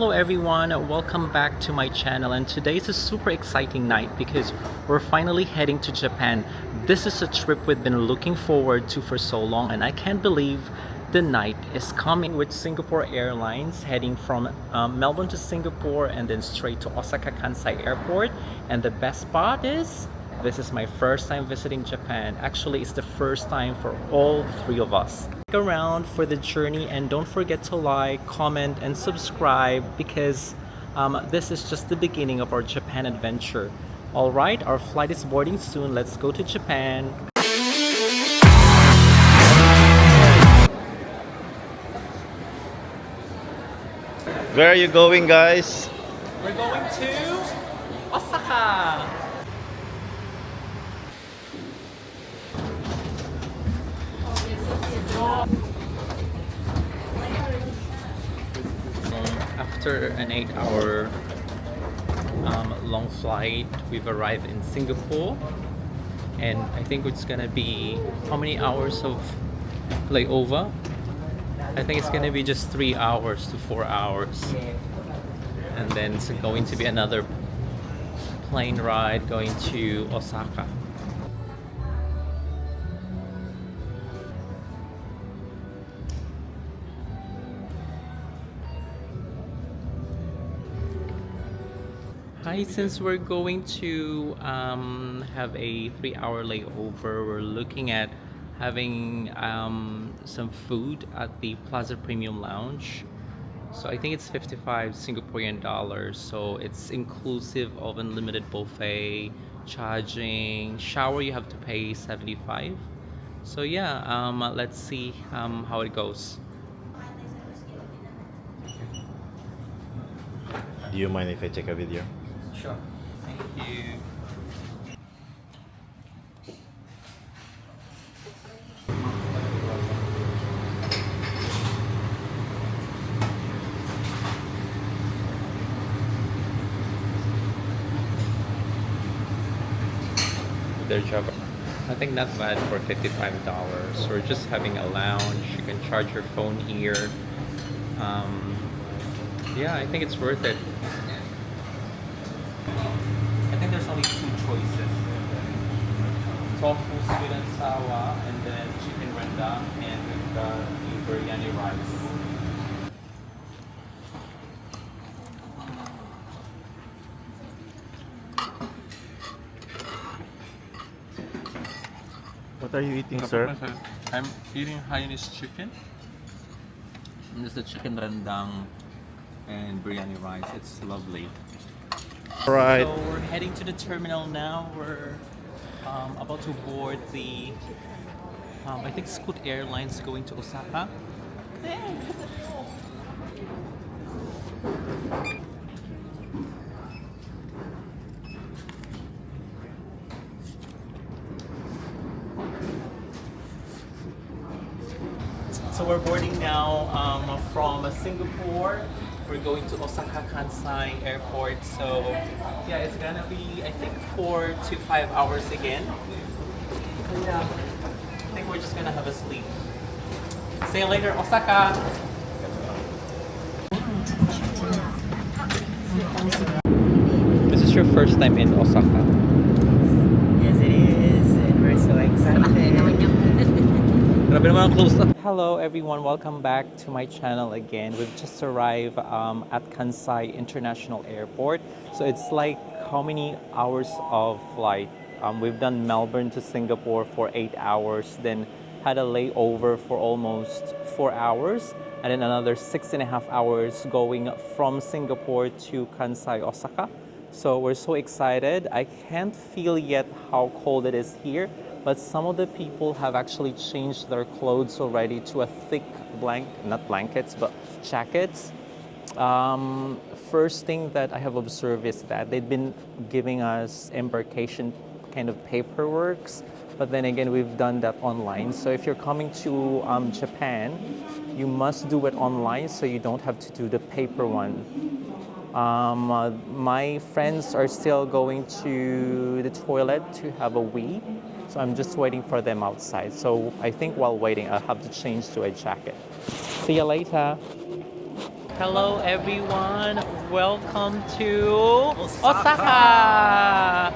Hello everyone, welcome back to my channel, and today is a super exciting night because we're finally heading to Japan. This is a trip we've been looking forward to for so long, and I can't believe the night is coming. With Singapore Airlines heading from Melbourne to Singapore and then straight to Osaka Kansai Airport. And the best part is this is my first time visiting Japan. Actually, it's the first time for all three of us. Stick around for the journey and don't forget to like, comment, and subscribe because this is just the beginning of our Japan adventure. Alright, our flight is boarding soon. Let's go to Japan. Where are you going, guys? We're going to Osaka. After an 8-hour long flight, we've arrived in Singapore, and I think it's gonna be how many hours of layover? I think it's gonna be just 3 hours to 4 hours, and then it's going to be another plane ride going to Osaka. Hi, since we're going to have a 3-hour layover, we're looking at having some food at the Plaza Premium Lounge. So I think it's 55 Singaporean dollars. So it's inclusive of unlimited buffet, charging, shower you have to pay 75. So yeah, let's see how it goes. Do you mind if I take a video? Sure. Thank you. Their job, I think not bad for $55. We're just having a lounge. You can charge your phone here. Yeah, I think it's worth it. I think there's only two choices: tofu sweet and sour, and then chicken rendang, and we've got the biryani rice. What are you eating, sir? I'm eating Hainanese chicken. And this is the chicken rendang and biryani rice. It's lovely. Alright. So we're heading to the terminal now. We're about to board the, I think Scoot Airlines going to Osaka. So we're boarding now from Singapore. We're going to Osaka Kansai Airport. So yeah, it's gonna be I think 4 to 5 hours again. Yeah, I think we're just gonna have a sleep. See you later, Osaka. This is your first time in Osaka. Yes, it is, and we're so excited. Hello everyone, welcome back to my channel again. We've just arrived at Kansai International Airport. So it's like how many hours of flight? We've done Melbourne to Singapore for 8 hours, then had a layover for almost 4 hours, and then another 6.5 hours going from Singapore to Kansai, Osaka. So we're so excited. I can't feel yet how cold it is here, but some of the people have actually changed their clothes already to a thick not blankets, but jackets. First thing that I have observed is that they've been giving us embarkation kind of paperworks, but then again, we've done that online. So if you're coming to Japan, you must do it online so you don't have to do the paper one. My friends are still going to the toilet to have a wee, so I'm just waiting for them outside. So I think while waiting, I'll have to change to a jacket. See you later. Hello everyone, welcome to Osaka!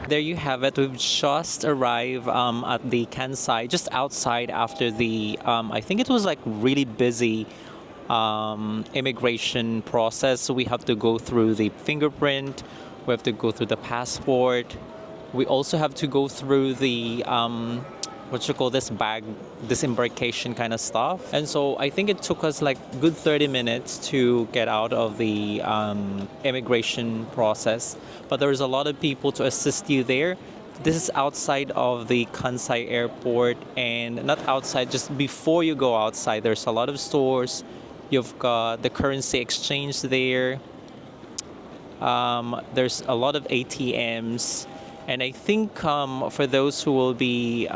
There you have it. We've just arrived at the Kansai, just outside after the, I think it was like really busy immigration process. So we have to go through the fingerprint, we have to go through the passport, we also have to go through the what you call this bag disembarkation kind of stuff. And so I think it took us like good 30 minutes to get out of the immigration process, but there's a lot of people to assist you there. This is outside of the Kansai airport, and not outside, just before you go outside there's a lot of stores. You've got the currency exchange there. There's a lot of ATMs. And I think for those who will be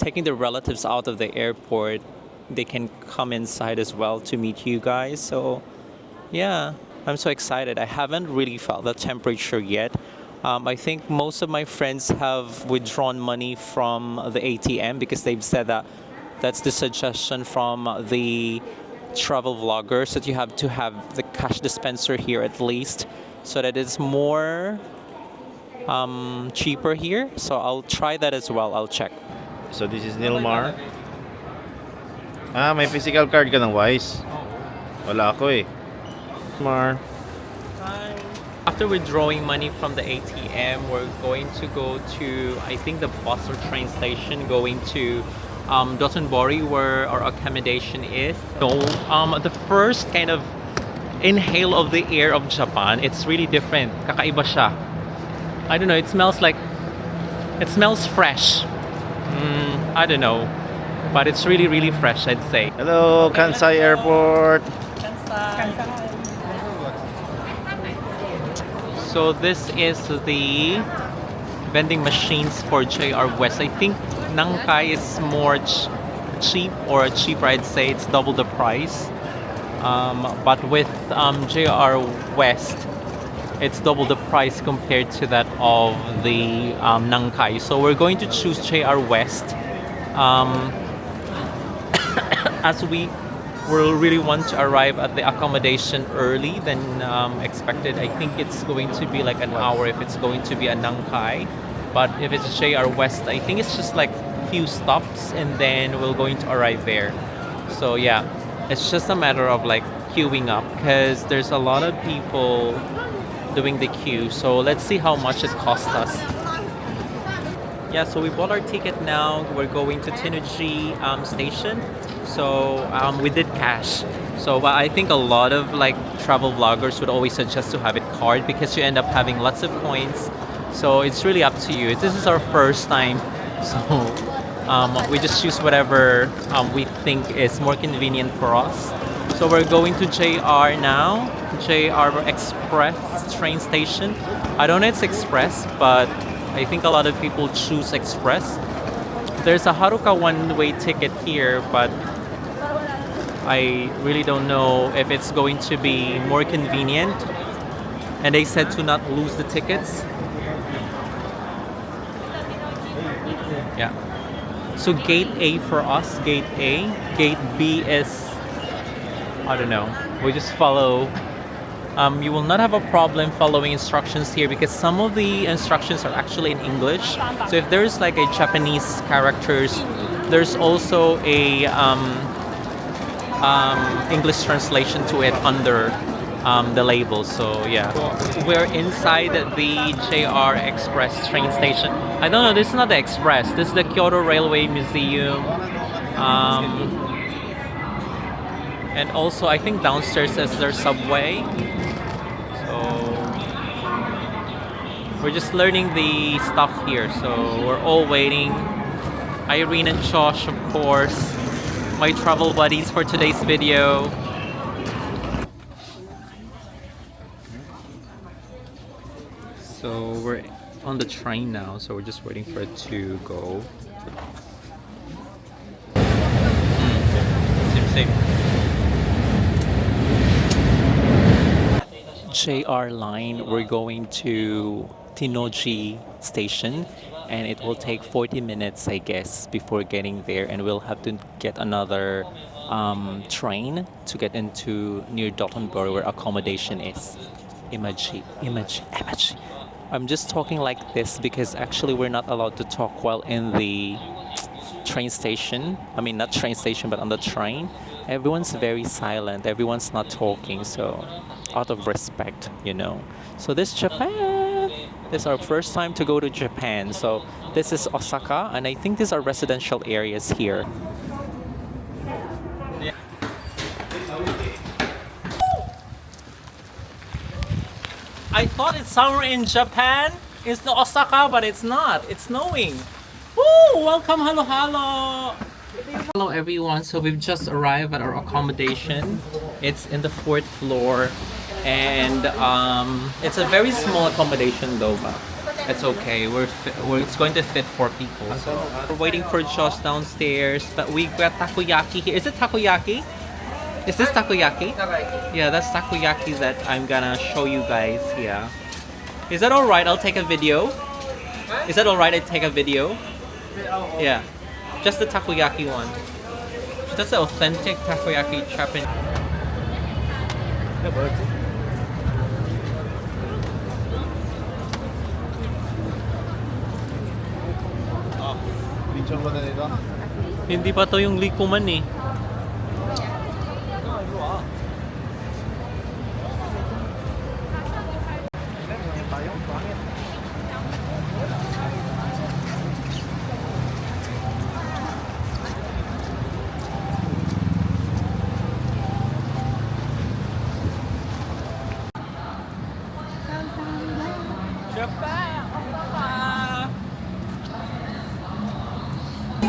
taking their relatives out of the airport, they can come inside as well to meet you guys. So, yeah, I'm so excited. I haven't really felt the temperature yet. I think most of my friends have withdrawn money from the ATM because they've said that that's the suggestion from the travel vloggers, that you have to have the cash dispenser here at least, so that it's more cheaper here. So I'll try that as well. I'll check. So this is Nilmar. Ah, may physical card ka ng Wise. Wala ako eh. Nilmar. Hi. After withdrawing money from the ATM, we're going to go to, I think, the bus or train station going to Dotonbori, where our accommodation is. So the first kind of inhale of the air of Japan, it's really different. Kakaiba siya. I don't know, it smells fresh. I don't know, but it's really, really fresh, I'd say. Hello, Kansai Airport. So this is the vending machines for JR West. I think Nankai is more cheap, or cheaper, I'd say. It's double the price. But with JR West, it's double the price compared to that of the Nankai. So we're going to choose JR West. As we will really want to arrive at the accommodation early than expected. I think it's going to be like an hour if it's going to be a Nankai. But if it's JR West, I think it's just like a few stops and then we're going to arrive there. So yeah, it's just a matter of like queuing up, because there's a lot of people doing the queue. So let's see how much it cost us. Yeah, so we bought our ticket now. We're going to Tenuji station. So we did cash. So I think a lot of like travel vloggers would always suggest to have it card, because you end up having lots of points. So it's really up to you. This is our first time, so we just choose whatever we think is more convenient for us. So we're going to JR now, JR Express train station. I don't know if it's Express, but I think a lot of people choose Express. There's a Haruka one-way ticket here, but I really don't know if it's going to be more convenient. And they said to not lose the tickets. Yeah. So gate A for us, gate A. Gate B is, I don't know. We just follow. You will not have a problem following instructions here, because some of the instructions are actually in English. So if there's like a Japanese characters, there's also a English translation to it under the label. So yeah, we're inside the JR Express train station. I don't know, this is not the Express, this is the Kyoto Railway Museum. And also I think downstairs is their subway. So we're just learning the stuff here. So we're all waiting. Irene and Josh, of course, my travel buddies for today's video. So we're on the train now, so we're just waiting for it to go. Same. JR line, we're going to Tinoji station, and it will take 40 minutes, I guess, before getting there, and we'll have to get another train to get into near Dotonbori where accommodation is. Imagine. I'm just talking like this because actually we're not allowed to talk while in the train station. I mean, not train station, but on the train. Everyone's very silent. Everyone's not talking. So, out of respect, you know. So, this Japan. This is our first time to go to Japan. So, this is Osaka, and I think these are residential areas here. I thought it's summer in Japan. It's the Osaka, but it's not. It's snowing. Woo! Welcome, hello. Hello everyone. So we've just arrived at our accommodation. It's in the 4th floor, and it's a very small accommodation though, but it's okay. It's going to fit 4 people. So we're waiting for Josh downstairs, but we got takoyaki here. Is it takoyaki? Is this takoyaki? Yeah, that's takoyaki that I'm gonna show you guys here. Is that alright? I'll take a video. Is that alright? I take a video? Yeah. Just the takoyaki one. That's the authentic takoyaki Japan. Hindi pa to yung likuman eh.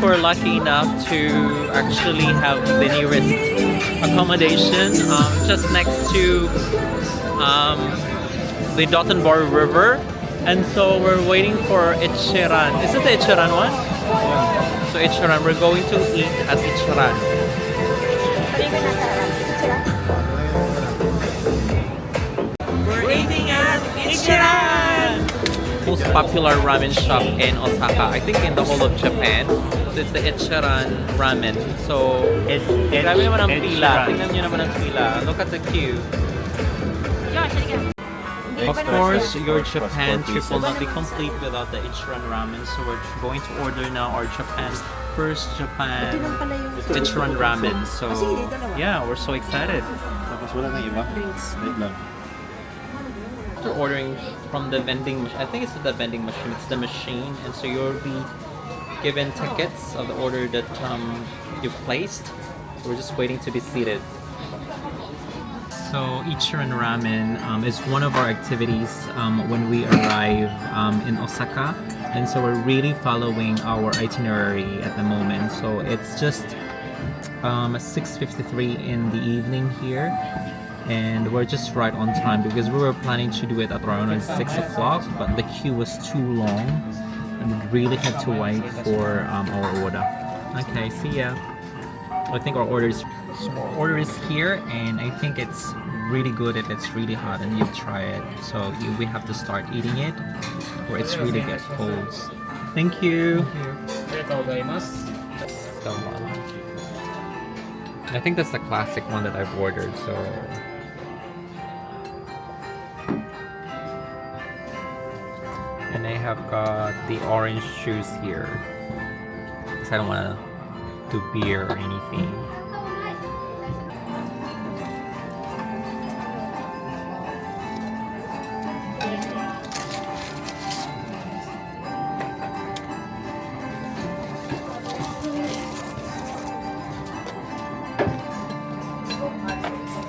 We're lucky enough to actually have the nearest accommodation just next to the Dotonbori River, and so we're waiting for Ichiran. Is it the Ichiran one? So Ichiran, we're going to eat at Ichiran. We're eating at Ichiran! Most popular ramen shop in Osaka, I think in the whole of Japan. So it's the Ichiran Ramen. So, grabe naman ang pila. Tingnan nyo naman ang pila. Look at the queue. Of course, your Japan trip will not be complete without the Ichiran Ramen. So we're going to order now our first Japan Ichiran Ramen. So, yeah, we're so excited. After ordering from the vending machine, I think it's the vending machine, it's the machine, and so you'll be given tickets of the order that you've placed. We're just waiting to be seated. So Ichiran Ramen is one of our activities when we arrive in Osaka, and so we're really following our itinerary at the moment. So it's just 6:53 in the evening here, and we're just right on time because we were planning to do it at around 6 o'clock, but the queue was too long and we really had to wait for our order. Okay, see ya. I think our order is here, and I think it's really good if it's really hot and you try it. So we have to start eating it or it's really get cold. Thank you. I think that's the classic one that I've ordered, so and I have got the orange juice here because I don't want to do beer or anything.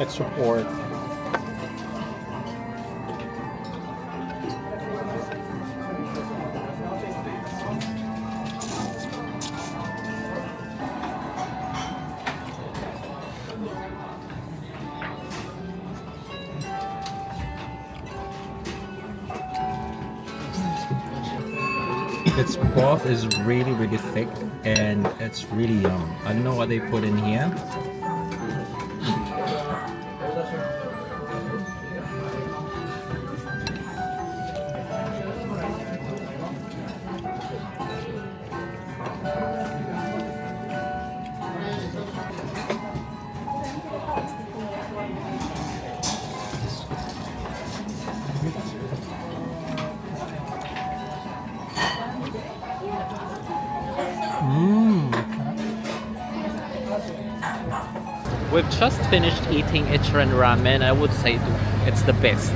Extra pork. Its broth is really thick and it's really yum. I don't know what they put in here. We've just finished eating Ichiran Ramen. I would say it's the best.